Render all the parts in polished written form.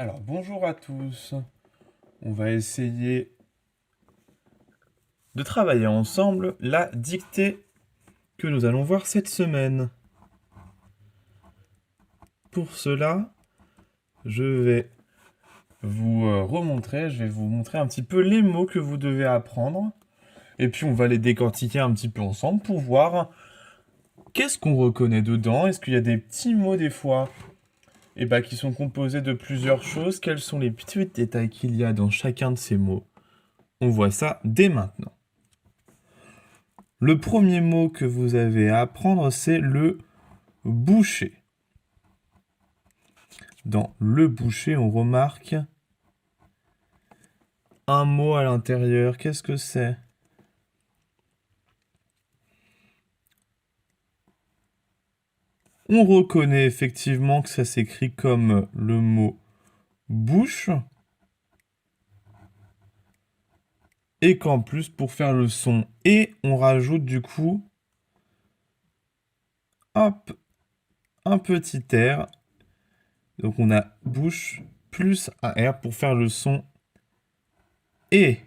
Alors, bonjour à tous. On va essayer de travailler ensemble la dictée que nous allons voir cette semaine. Pour cela, je vais je vais vous montrer un petit peu les mots que vous devez apprendre. Et puis, on va les décortiquer un petit peu ensemble pour voir qu'est-ce qu'on reconnaît dedans. Est-ce qu'il y a des petits mots des fois qui sont composés de plusieurs choses? Quels sont les petits détails qu'il y a dans chacun de ces mots? On voit ça dès maintenant. Le premier mot que vous avez à apprendre, c'est le boucher. Dans le boucher, on remarque un mot à l'intérieur. Qu'est-ce que c'est? On reconnaît effectivement que ça s'écrit comme le mot bouche. Et qu'en plus, pour faire le son et, on rajoute du coup, hop, un petit R. Donc on a bouche plus un R pour faire le son et.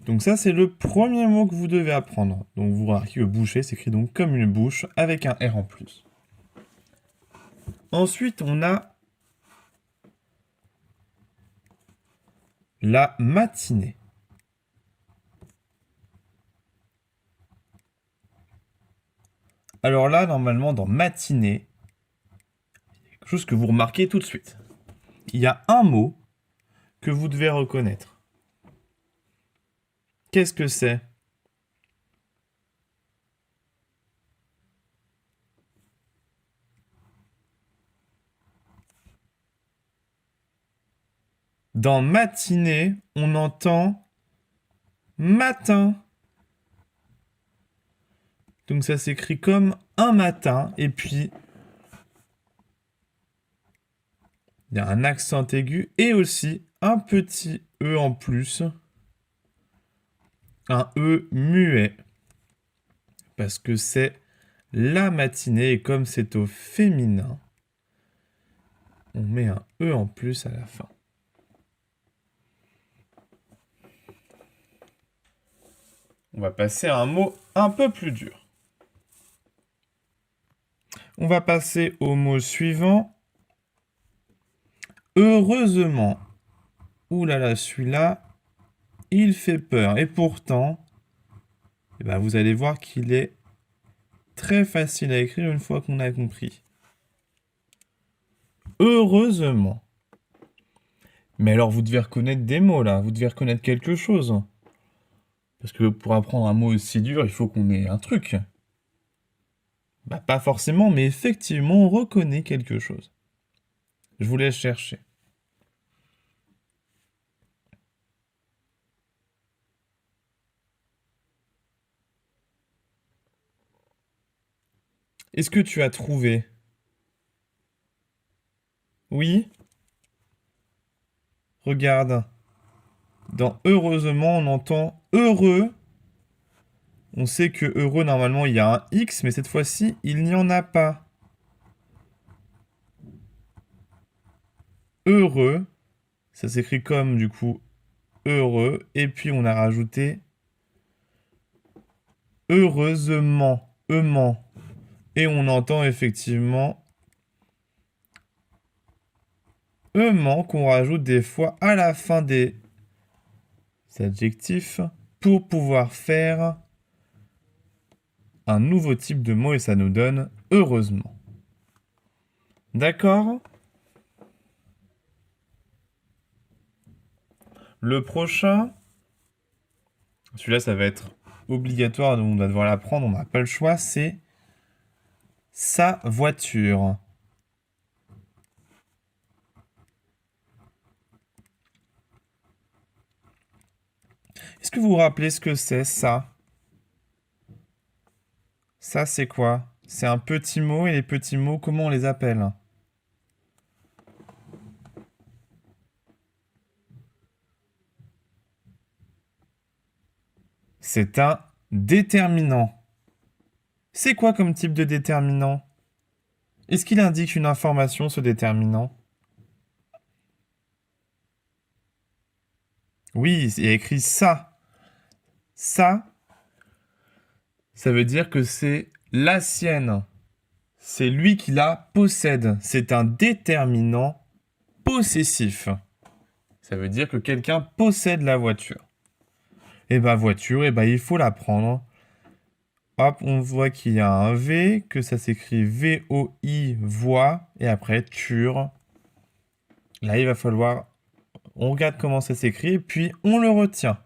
Donc ça, c'est le premier mot que vous devez apprendre. Donc vous remarquez que boucher s'écrit donc comme une bouche avec un R en plus. Ensuite, on a la matinée. Alors là, normalement, dans matinée, quelque chose que vous remarquez tout de suite. Il y a un mot que vous devez reconnaître. Qu'est-ce que c'est? Dans matinée, on entend matin. Donc ça s'écrit comme un matin. Et puis, il y a un accent aigu et aussi un petit E en plus. Un E muet. Parce que c'est la matinée. Et comme c'est au féminin, on met un E en plus à la fin. On va passer à un mot un peu plus dur. On va passer au mot suivant. Heureusement. Ouh là là, celui-là, il fait peur. Et pourtant, vous allez voir qu'il est très facile à écrire une fois qu'on a compris. Heureusement. Mais alors, vous devez reconnaître des mots là. Vous devez reconnaître quelque chose. Parce que pour apprendre un mot aussi dur, il faut qu'on ait un truc. Pas forcément, mais effectivement, on reconnaît quelque chose. Je vous laisse chercher. Est-ce que tu as trouvé? Oui? Regarde. Dans heureusement, on entend heureux. On sait que heureux, normalement, il y a un X, mais cette fois-ci, il n'y en a pas. Heureux, ça s'écrit comme, du coup, heureux. Et puis, on a rajouté heureusement, aimant. Et on entend effectivement aimant qu'on rajoute des fois à la fin des adjectifs pour pouvoir faire un nouveau type de mot et ça nous donne heureusement. D'accord? Le prochain, celui-là ça va être obligatoire, on va devoir l'apprendre, on n'a pas le choix, c'est sa voiture. Est-ce que vous vous rappelez ce que c'est ça? Ça c'est quoi? C'est un petit mot et les petits mots, comment on les appelle? C'est un déterminant. C'est quoi comme type de déterminant? Est-ce qu'il indique une information, ce déterminant? Oui, il y a écrit ça. Ça veut dire que c'est la sienne. C'est lui qui la possède. C'est un déterminant possessif. Ça veut dire que quelqu'un possède la voiture. Et bah voiture, et bah il faut la prendre. Hop, on voit qu'il y a un V, que ça s'écrit V-O-I, voix, et après ture. Là, il va falloir, on regarde comment ça s'écrit, puis on le retient.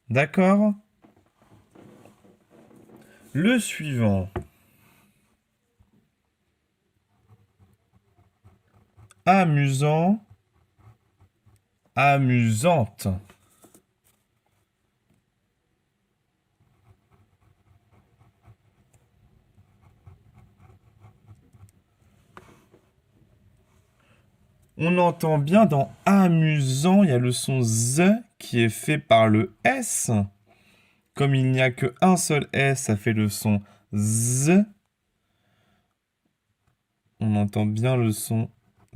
D'accord? Le suivant. Amusant, amusante. On entend bien dans amusant, il y a le son Z qui est fait par le S. Comme il n'y a qu'un seul S, ça fait le son Z. On entend bien le son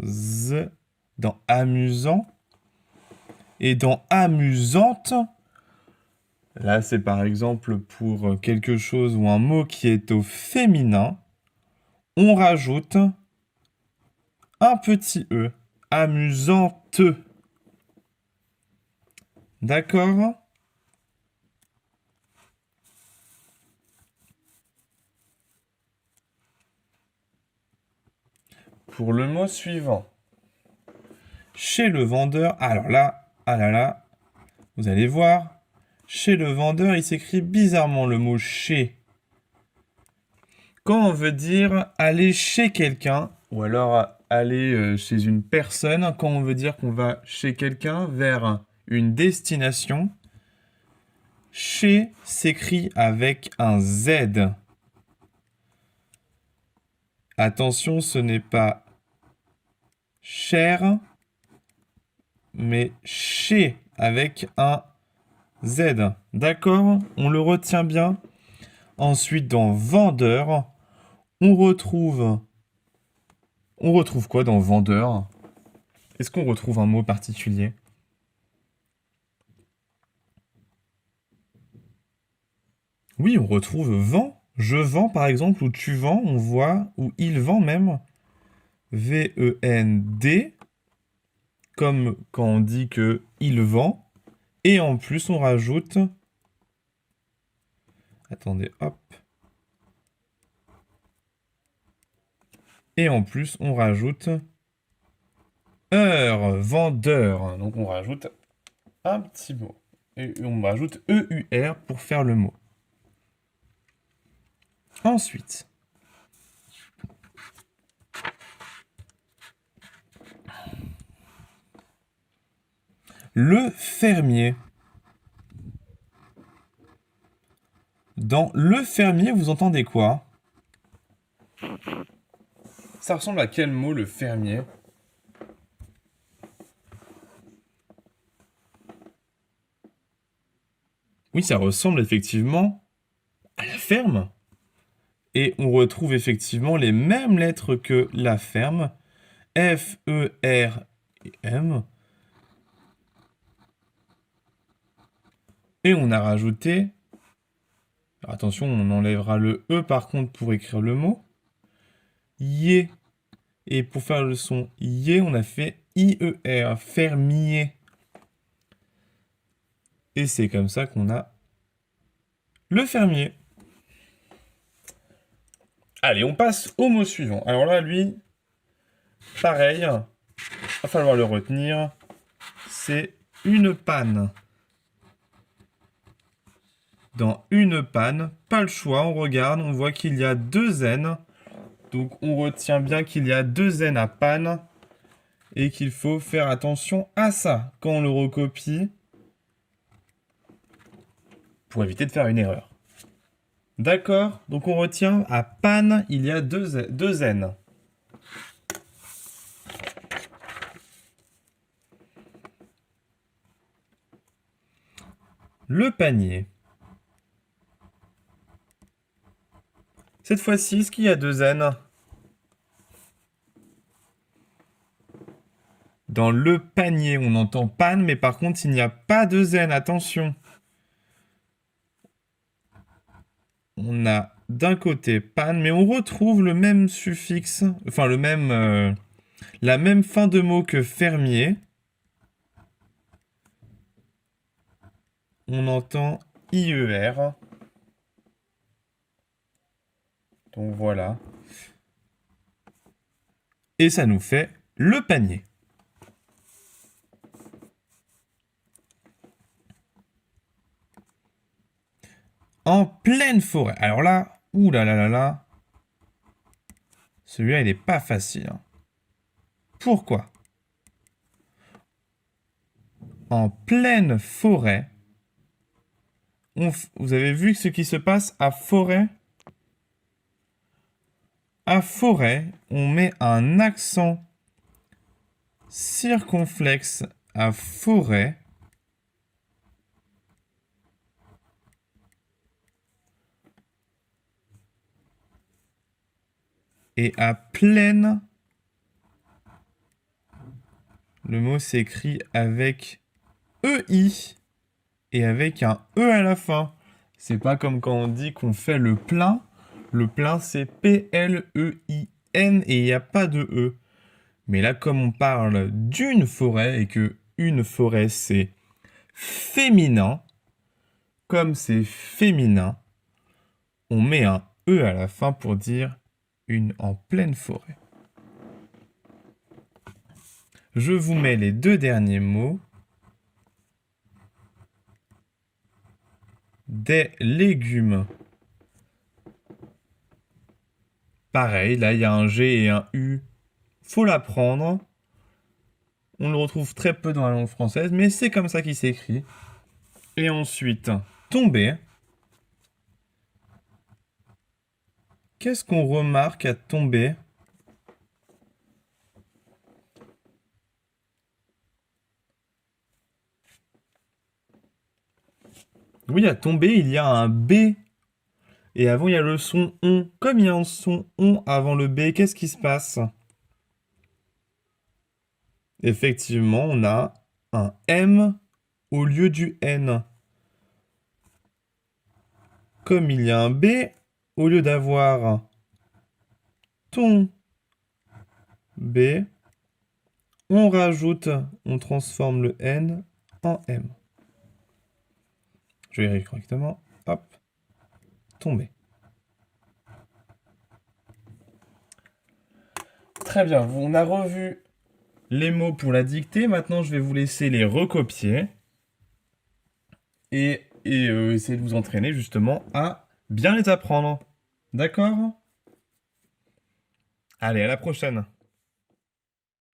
Z dans amusant. Et dans amusante, là c'est par exemple pour quelque chose ou un mot qui est au féminin, on rajoute un petit E. Amusante. D'accord? Pour le mot suivant. Chez le vendeur, alors là, ah là là, vous allez voir, chez le vendeur, il s'écrit bizarrement le mot chez. Quand on veut dire aller chez quelqu'un, ou alors aller chez une personne, quand on veut dire qu'on va chez quelqu'un vers une destination, chez s'écrit avec un Z. Attention, ce n'est pas cher, mais chez avec un Z. D'accord? On le retient bien. Ensuite, dans vendeur, on retrouve quoi dans vendeur? Est-ce qu'on retrouve un mot particulier? Oui, on retrouve vend. Je vends par exemple, ou tu vends, on voit, ou il vend même. V-E-N-D, comme quand on dit que il vend. Et en plus, on rajoute. Attendez, hop. Et en plus, on rajoute heure, vendeur. Donc on rajoute un petit mot. Et on rajoute E-U-R pour faire le mot. Ensuite, le fermier. Dans le fermier, vous entendez quoi? Ça ressemble à quel mot, le fermier? Oui, ça ressemble effectivement à la ferme. Et on retrouve effectivement les mêmes lettres que la ferme. F, E, R et M. Et on a rajouté. Alors attention, on enlèvera le E par contre pour écrire le mot. Yé. Et pour faire le son yé, on a fait I-E-R, fermier. Et c'est comme ça qu'on a le fermier. Allez, on passe au mot suivant. Alors là, lui, pareil, va falloir le retenir. C'est une panne. Dans une panne, pas le choix, on regarde, on voit qu'il y a deux N. Donc on retient bien qu'il y a deux N à panne et qu'il faut faire attention à ça quand on le recopie pour éviter de faire une erreur. D'accord? Donc on retient à panne, il y a deux N. Le panier. Cette fois-ci, est-ce qu'il y a deux N? Dans le panier, on entend panne, mais par contre, il n'y a pas de zen. Attention. On a d'un côté panne, mais on retrouve le même suffixe, enfin la même fin de mot que fermier. On entend IER. Donc voilà. Et ça nous fait le panier. En pleine forêt. Alors là, ouh là là là là. Celui-là, il n'est pas facile. Hein. Pourquoi? En pleine forêt. Vous avez vu ce qui se passe à forêt? À forêt, on met un accent circonflexe à forêt. Et à pleine, le mot s'écrit avec EI et avec un E à la fin. C'est pas comme quand on dit qu'on fait le plein. Le plein, c'est P-L-E-I-N et il n'y a pas de E. Mais là, comme on parle d'une forêt et que une forêt, c'est féminin, comme c'est féminin, on met un E à la fin pour dire une en pleine forêt. Je vous mets les deux derniers mots. Des légumes. Pareil, là, il y a un G et un U. Faut l'apprendre. On le retrouve très peu dans la langue française, mais c'est comme ça qu'il s'écrit. Et ensuite, tomber. Qu'est-ce qu'on remarque à tomber? Oui, à tomber, il y a un B. Et avant, il y a le son on. Comme il y a un son on avant le B, qu'est-ce qui se passe? Effectivement, on a un M au lieu du N. Comme il y a un B, au lieu d'avoir ton B, on rajoute, on transforme le N en M. Je vais écrire correctement. Hop. Tomber. Très bien. On a revu les mots pour la dictée. Maintenant, je vais vous laisser les recopier. Et essayer de vous entraîner justement à bien les apprendre. D'accord? Allez, à la prochaine.